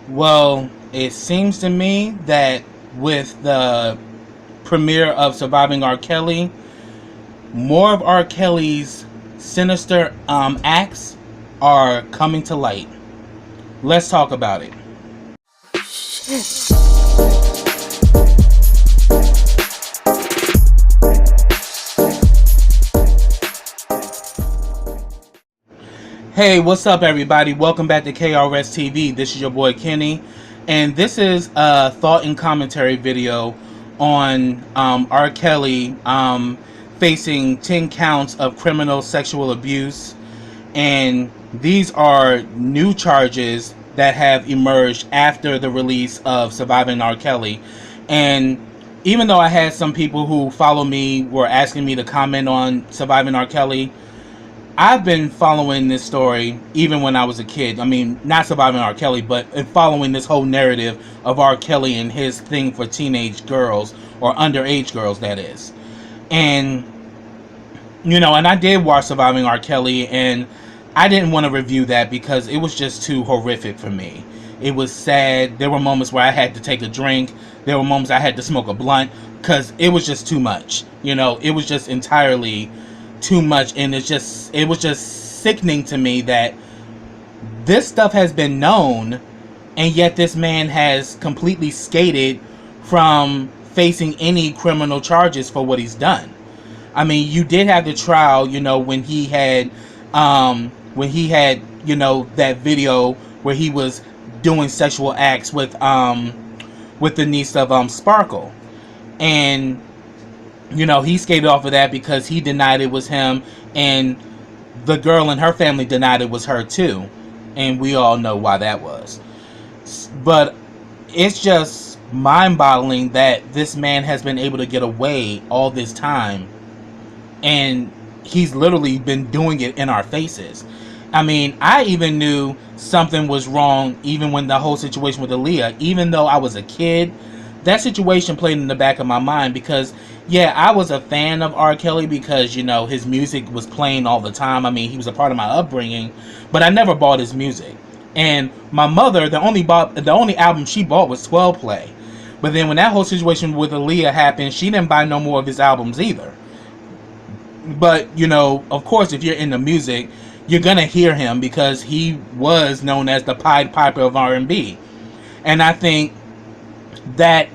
Well, it seems to me that with the premiere of Surviving R. Kelly, more of R. Kelly's sinister acts are coming to light. Let's talk about it. Hey, what's up, everybody? Welcome back to KRS TV. This is your boy Kenny, and this is a thought and commentary video on R. Kelly facing 10 counts of criminal sexual abuse, and these are new charges that have emerged after the release of Surviving R. Kelly. And even though I had some people who follow me were asking me to comment on Surviving R. Kelly, I've been following this story even when I was a kid. I mean, not Surviving R. Kelly, but following this whole narrative of R. Kelly and his thing for teenage girls, or underage girls, that is. And, and I did watch Surviving R. Kelly, and I didn't want to review that because it was just too horrific for me. It was sad. There were moments where I had to take a drink. There were moments I had to smoke a blunt because it was just too much. It was just entirely too much, and it was just sickening to me that this stuff has been known, and yet this man has completely skated from facing any criminal charges for what he's done. I mean, you did have the trial, when he had that video where he was doing sexual acts with the niece of Sparkle, and he skated off of that because he denied it was him, and the girl and her family denied it was her too, and we all know why that was. But it's just mind-boggling that this man has been able to get away all this time, and he's literally been doing it in our faces. I mean, I even knew something was wrong even when the whole situation with Aaliyah, even though I was a kid, that situation played in the back of my mind because, yeah, I was a fan of R. Kelly because, his music was playing all the time. I mean, he was a part of my upbringing, but I never bought his music. And my mother, the only album she bought was 12 Play. But then when that whole situation with Aaliyah happened, she didn't buy no more of his albums either. But, of course, if you're into music, you're going to hear him because he was known as the Pied Piper of R&B. And I think that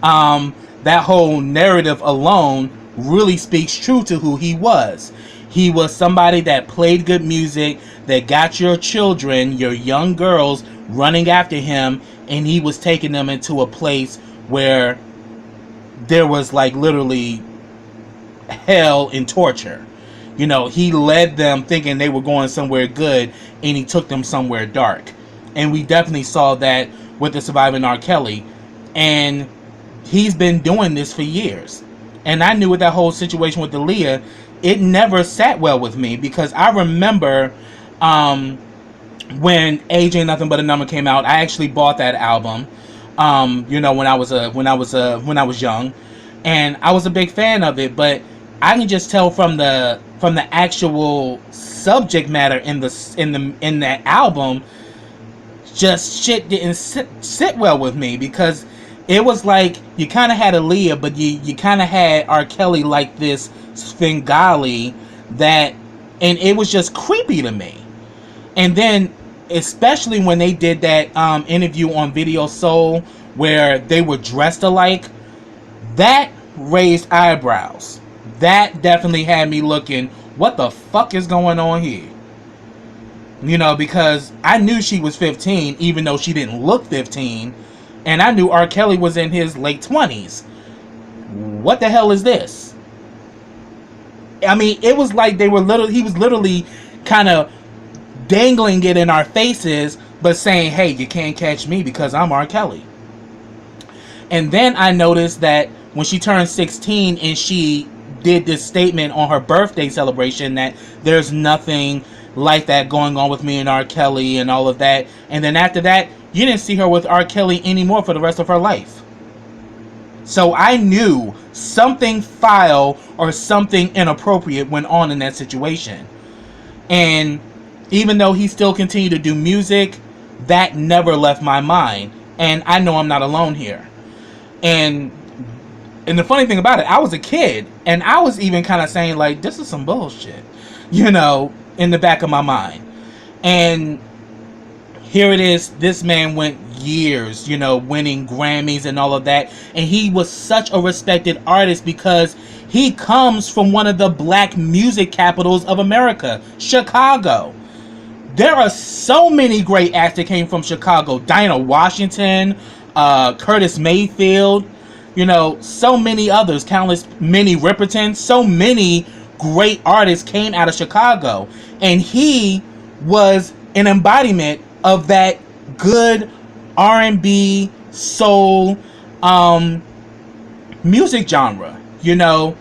that whole narrative alone really speaks true to who he was. He was somebody that played good music, that got your children, your young girls, running after him, and he was taking them into a place where there was like literally hell and torture. He led them thinking they were going somewhere good, and he took them somewhere dark. And we definitely saw that with the Surviving R. Kelly. And he's been doing this for years. And I knew with that whole situation with Aaliyah, it never sat well with me because I remember when Age Ain't Nothing But a Number came out. I actually bought that album, when I was young, and I was a big fan of it. But I can just tell from the actual subject matter in that album, just shit didn't sit well with me because it was like you kind of had Aaliyah, but you kind of had R. Kelly like this Svengali and it was just creepy to me. And then, especially when they did that interview on Video Soul where they were dressed alike, that raised eyebrows. That definitely had me looking, what the fuck is going on here? Because I knew she was 15, even though she didn't look 15. And I knew R. Kelly was in his late 20s. What the hell is this? I mean, it was like he was literally kind of dangling it in our faces, but saying, hey, you can't catch me because I'm R. Kelly. And then I noticed that when she turned 16 and she did this statement on her birthday celebration that there's nothing like that going on with me and R. Kelly and all of that. And then after that, you didn't see her with R. Kelly anymore for the rest of her life. So I knew something foul or something inappropriate went on in that situation. And even though he still continued to do music, that never left my mind. And I know I'm not alone here. And the funny thing about it, I was a kid, and I was even kind of saying, like, this is some bullshit, you know, in the back of my mind. And here it is, this man went years, you know, winning Grammys and all of that. And he was such a respected artist because he comes from one of the black music capitals of America, Chicago. There are so many great acts that came from Chicago. Dinah Washington, Curtis Mayfield, you know, so many others, countless, Minnie Riperton, so many great artists came out of Chicago. And he was an embodiment of that good R&B, soul, music genre. You know,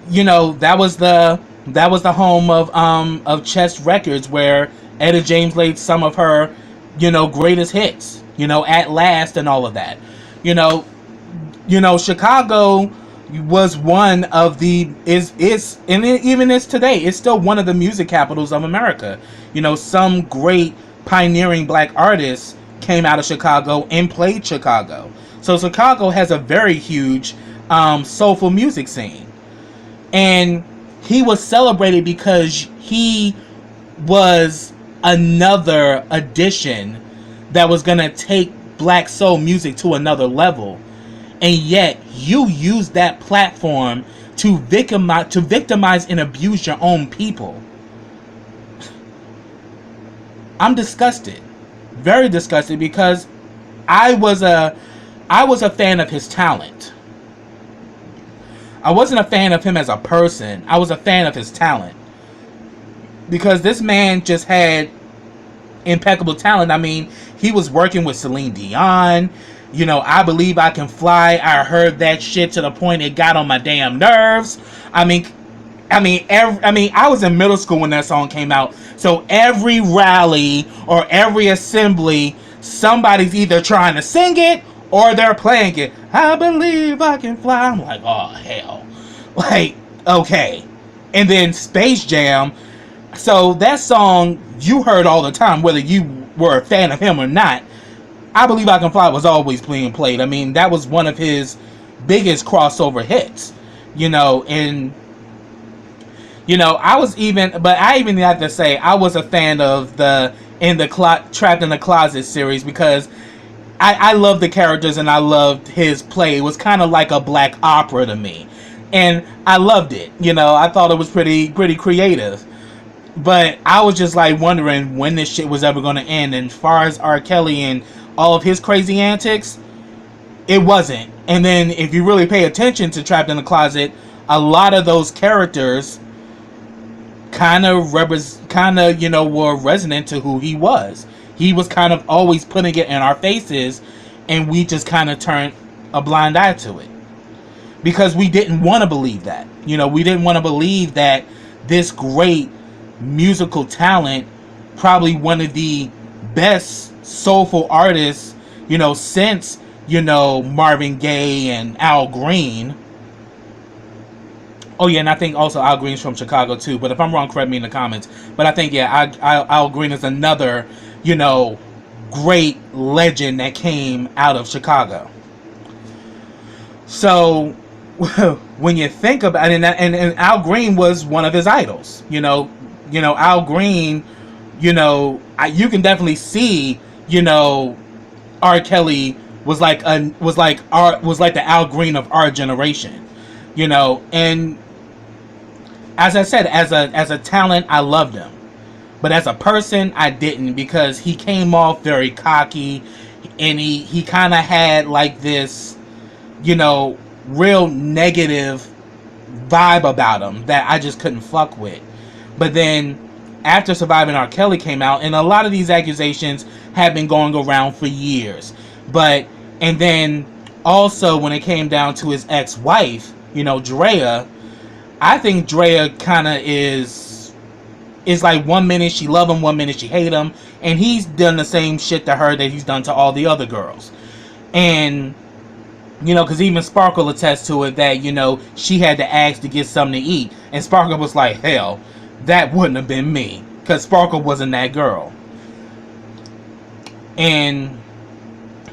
that was the home of Chess Records, where Etta James laid some of her, you know, greatest hits, you know, At Last and all of that. You know, Chicago was one of the is and it even is today, it's still one of the music capitals of America. You know, some great pioneering black artists came out of Chicago and played Chicago. So Chicago has a very huge soulful music scene. And he was celebrated because he was another addition that was going to take black soul music to another level. And yet you use that platform to victimize and abuse your own people. I'm disgusted. Very disgusted, because I was a fan of his talent. I wasn't a fan of him as a person. I was a fan of his talent. Because this man just had impeccable talent. I mean, he was working with Celine Dion. You know, I Believe I Can Fly. I heard that shit to the point it got on my damn nerves. I was in middle school when that song came out. So every rally or every assembly, somebody's either trying to sing it or they're playing it. I believe I can fly. I'm like, oh, hell. Like, okay. And then Space Jam. So that song you heard all the time, whether you were a fan of him or not. I Believe I Can Fly was always being played. I mean, that was one of his biggest crossover hits. You know, and you know, I even have to say, I was a fan of the Trapped in the Closet series, because I loved the characters and I loved his play. It was kind of like a black opera to me. And I loved it. You know, I thought it was pretty creative. But I was just like wondering when this shit was ever going to end. And as far as R. Kelly and all of his crazy antics, it wasn't. And then if you really pay attention to Trapped in the Closet, a lot of those characters kind of you know, were resonant to who he was. He was kind of always putting it in our faces, and we just kind of turned a blind eye to it, because we didn't want to believe that. You know, we didn't want to believe that this great musical talent, probably one of the best soulful artists, you know, since, you know, Marvin Gaye and Al Green. Oh yeah, and I think also Al Green's from Chicago too. But if I'm wrong, correct me in the comments. But I think, yeah, Al Green is another, you know, great legend that came out of Chicago. So when you think about it, and Al Green was one of his idols. You know, Al Green, you know, you can definitely see, you know, R. Kelly was like the Al Green of our generation. You know, and as I said, as a talent, I loved him. But as a person, I didn't, because he came off very cocky, and he kind of had like this, you know, real negative vibe about him that I just couldn't fuck with. But then after Surviving R. Kelly came out, and a lot of these accusations have been going around for years. And then also when it came down to his ex-wife, you know, Drea, I think Drea kind of is like, 1 minute she love him, 1 minute she hate him, and he's done the same shit to her that he's done to all the other girls. And, you know, because even Sparkle attests to it, that, you know, she had to ask to get something to eat, and Sparkle was like, hell, that wouldn't have been me, because Sparkle wasn't that girl. And,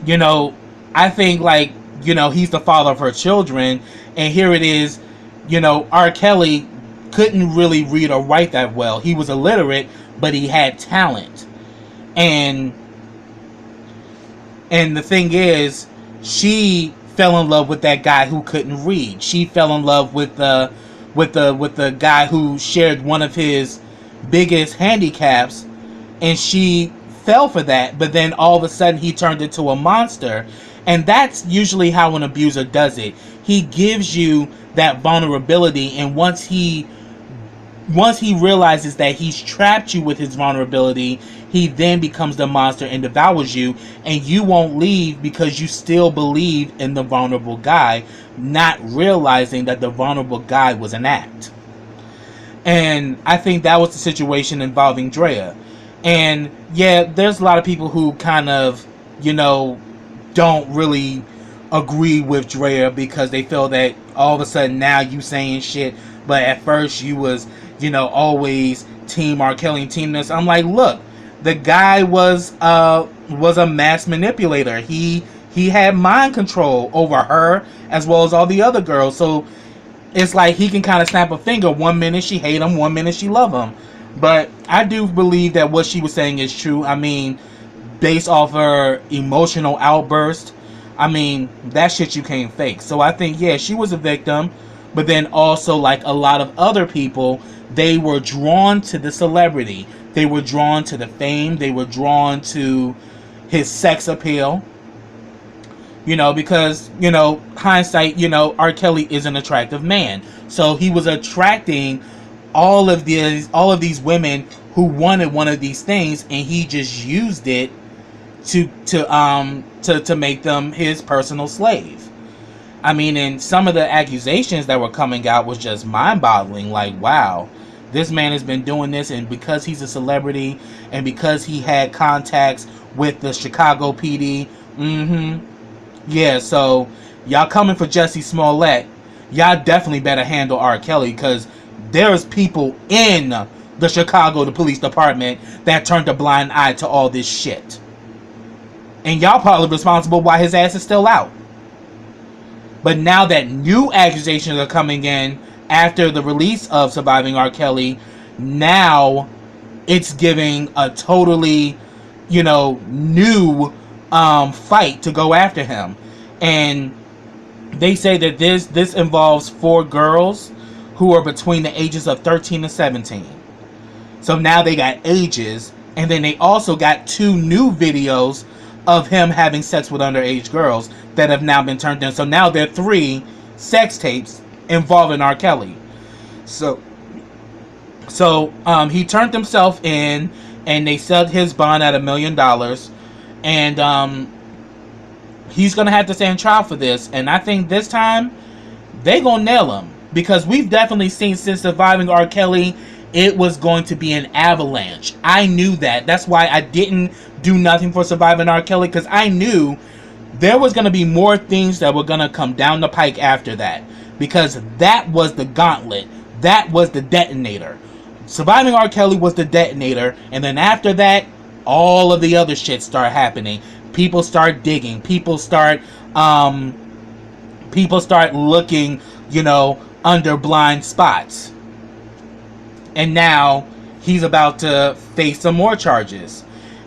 you know, I think, like, you know, he's the father of her children, and here it is, you know, R. Kelly couldn't really read or write that well. He was illiterate, but he had talent. And the thing is, she fell in love with that guy who couldn't read. She fell in love with the guy who shared one of his biggest handicaps, and she fell for that. But then all of a sudden he turned into a monster, and that's usually how an abuser does it. He gives you that vulnerability, and once he realizes that he's trapped you with his vulnerability, he then becomes the monster and devours you, and you won't leave because you still believe in the vulnerable guy, not realizing that the vulnerable guy was an act. And I think that was the situation involving Drea. And yeah, there's a lot of people who kind of, you know, don't really agree with Drea because they feel that all of a sudden now you saying shit, but at first you was, you know, always team R. Kelly and team this. I'm like, look, the guy was a mass manipulator. He had mind control over her as well as all the other girls. So it's like he can kind of snap a finger. One minute she hate him, one minute she love him. But I do believe that what she was saying is true. I mean, based off her emotional outburst, I mean, that shit you can't fake. So I think, yeah, she was a victim. But then also, like a lot of other people, they were drawn to the celebrity. They were drawn to the fame. They were drawn to his sex appeal. You know, because, you know, hindsight, you know, R. Kelly is an attractive man. So he was attracting all of these women who wanted one of these things, and he just used it to make them his personal slave. I mean, and some of the accusations that were coming out was just mind-boggling. Like, wow, this man has been doing this, and because he's a celebrity, and because he had contacts with the Chicago PD, yeah, so y'all coming for Jussie Smollett, y'all definitely better handle R. Kelly, because there's people in the Chicago Police Department that turned a blind eye to all this shit. And y'all probably responsible why his ass is still out. But now that new accusations are coming in after the release of Surviving R. Kelly, now it's giving a totally, you know, new fight to go after him. And they say that this involves 4 girls who are between the ages of 13 and 17. So now they got ages, and then they also got 2 new videos of him having sex with underage girls that have now been turned in. So now there are 3 sex tapes involving R. Kelly. So he turned himself in, and they set his bond at $1 million, and he's gonna have to stand trial for this. And I think this time they gonna nail him, because we've definitely seen since Surviving R. Kelly, it was going to be an avalanche. I knew that. That's why I didn't do nothing for Surviving R. Kelly, because I knew there was going to be more things that were going to come down the pike after that, because that was the gauntlet. That was the detonator. Surviving R. Kelly was the detonator, and then after that, all of the other shit started happening. People start digging. People start looking, you know, under blind spots. And now he's about to face some more charges.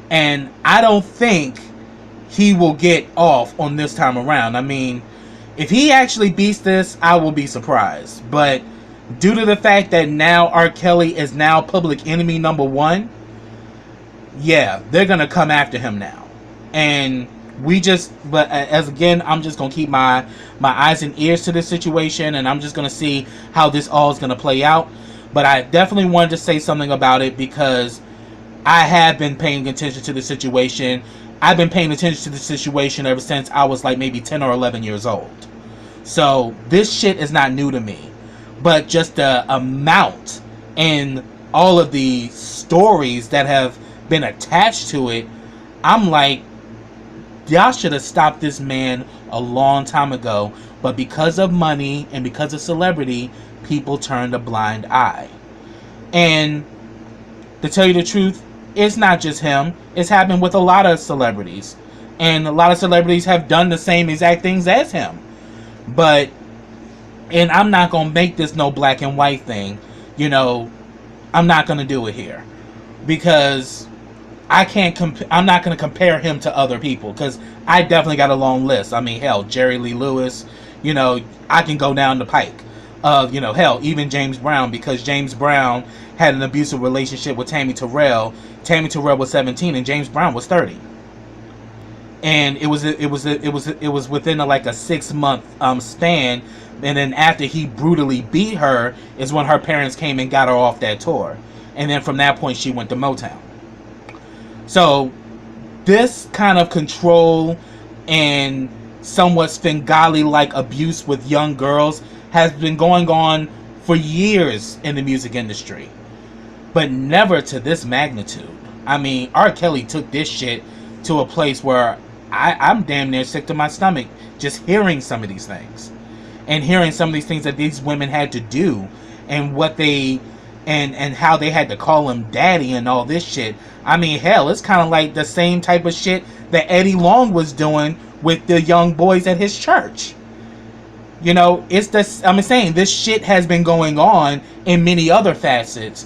And I don't think he will get off on this time around. I mean, if he actually beats this, I will be surprised. But due to the fact that now R. Kelly is now public enemy number 1, yeah, they're going to come after him now. And as again, I'm just going to keep my eyes and ears to this situation, and I'm just going to see how this all is going to play out. But I definitely wanted to say something about it, because I have been paying attention to the situation. I've been paying attention to the situation ever since I was like maybe 10 or 11 years old. So this shit is not new to me. But just the amount and all of the stories that have been attached to it, I'm like, y'all should have stopped this man a long time ago. But because of money and because of celebrity, people turned a blind eye. And to tell you the truth, it's not just him. It's happened with a lot of celebrities. And a lot of celebrities have done the same exact things as him. But, and I'm not going to make this no black and white thing. You know, I'm not going to do it here. Because I'm not going to compare him to other people. Because I definitely got a long list. I mean, hell, Jerry Lee Lewis. You know, I can go down the pike. You know, hell, even James Brown. Because James Brown had an abusive relationship with Tammy Terrell. Tammy Terrell was 17 and James Brown was 30. And it was within like a 6-month span, and then after he brutally beat her is when her parents came and got her off that tour, and then from that point she went to Motown. So this kind of control and somewhat Svengali-like abuse with young girls has been going on for years in the music industry, but never to this magnitude. I mean, R. Kelly took this shit to a place where I'm damn near sick to my stomach just hearing some of these things. And hearing some of these things that these women had to do. And what they... And how they had to call him daddy and all this shit. I mean, hell, it's kind of like the same type of shit that Eddie Long was doing with the young boys at his church. You know, it's this... I'm saying, this shit has been going on in many other facets.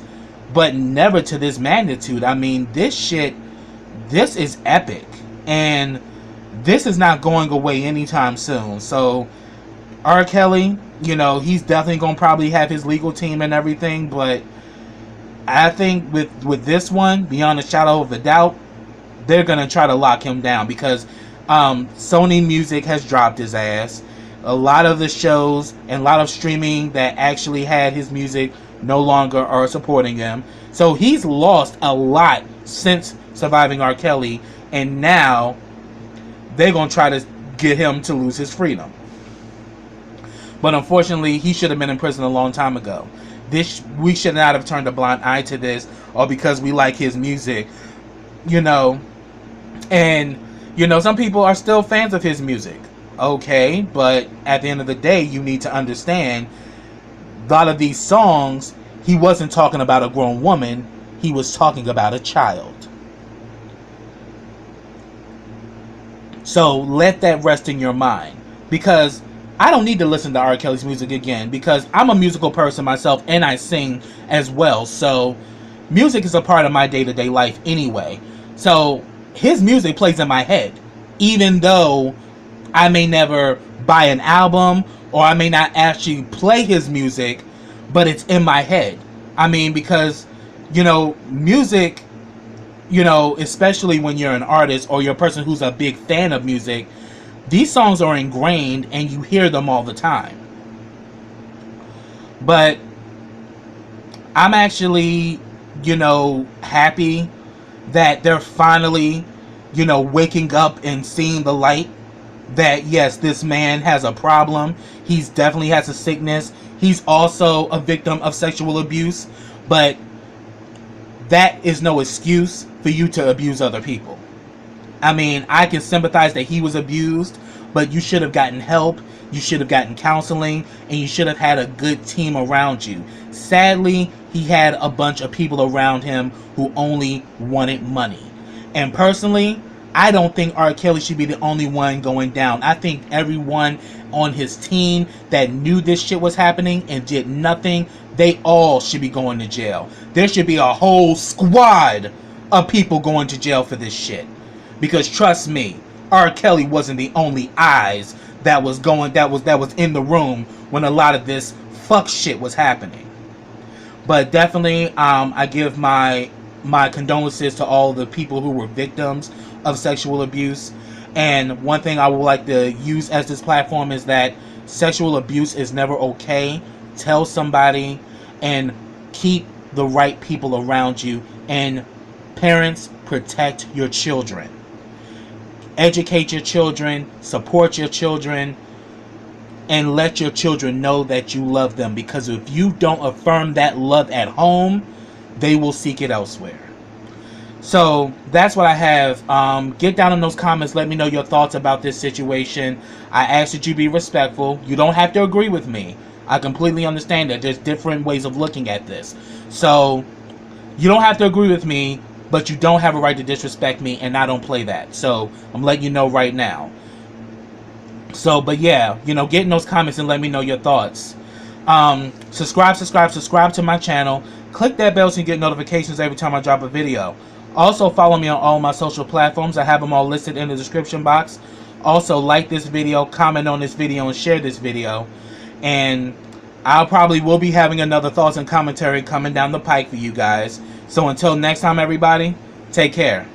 But never to this magnitude. I mean, this shit... This is epic. And... this is not going away anytime soon. So, R. Kelly, you know, he's definitely going to probably have his legal team and everything. But I think with this one, beyond a shadow of a doubt, they're going to try to lock him down. Because Sony Music has dropped his ass. A lot of the shows and a lot of streaming that actually had his music no longer are supporting him. So he's lost a lot since Surviving R. Kelly. And now... they're going to try to get him to lose his freedom. But unfortunately, he should have been in prison a long time ago. We should not have turned a blind eye to this, or because we like his music, you know. And, you know, some people are still fans of his music. Okay, but at the end of the day, you need to understand, a lot of these songs, he wasn't talking about a grown woman, he was talking about a child. So let that rest in your mind, because I don't need to listen to R. Kelly's music again, because I'm a musical person myself and I sing as well. So music is a part of my day-to-day life anyway. So his music plays in my head, even though I may never buy an album or I may not actually play his music, but it's in my head. I mean, because, you know, music... you know, especially when you're an artist or you're a person who's a big fan of music, these songs are ingrained and you hear them all the time. But I'm actually, you know, happy that they're finally, you know, waking up and seeing the light. That, yes, this man has a problem. He's definitely has a sickness. He's also a victim of sexual abuse. But that is no excuse for you to abuse other people. I mean, I can sympathize that he was abused, but you should have gotten help, you should have gotten counseling, and you should have had a good team around you. Sadly, he had a bunch of people around him who only wanted money. And personally, I don't think R. Kelly should be the only one going down. I think everyone on his team that knew this shit was happening and did nothing, they all should be going to jail. There should be a whole squad of people going to jail for this shit. Because trust me, R. Kelly wasn't the only eyes that was in the room when a lot of this fuck shit was happening. But definitely, I give my condolences to all the people who were victims of sexual abuse. And one thing I would like to use as this platform is that sexual abuse is never okay. Tell somebody and keep the right people around you. And parents, protect your children. Educate your children, support your children, and let your children know that you love them. Because if you don't affirm that love at home, they will seek it elsewhere. So that's what I have. Get down in those comments. Let me know your thoughts about this situation. I ask that you be respectful. You don't have to agree with me. I completely understand that there's different ways of looking at this. So you don't have to agree with me, but you don't have a right to disrespect me, and I don't play that. So I'm letting you know right now. So, but yeah, you know, get in those comments and let me know your thoughts. Subscribe to my channel. Click that bell so you get notifications every time I drop a video. Also, follow me on all my social platforms. I have them all listed in the description box. Also, like this video, comment on this video, and share this video. And I'll probably will be having another thoughts and commentary coming down the pike for you guys. So until next time, everybody, take care.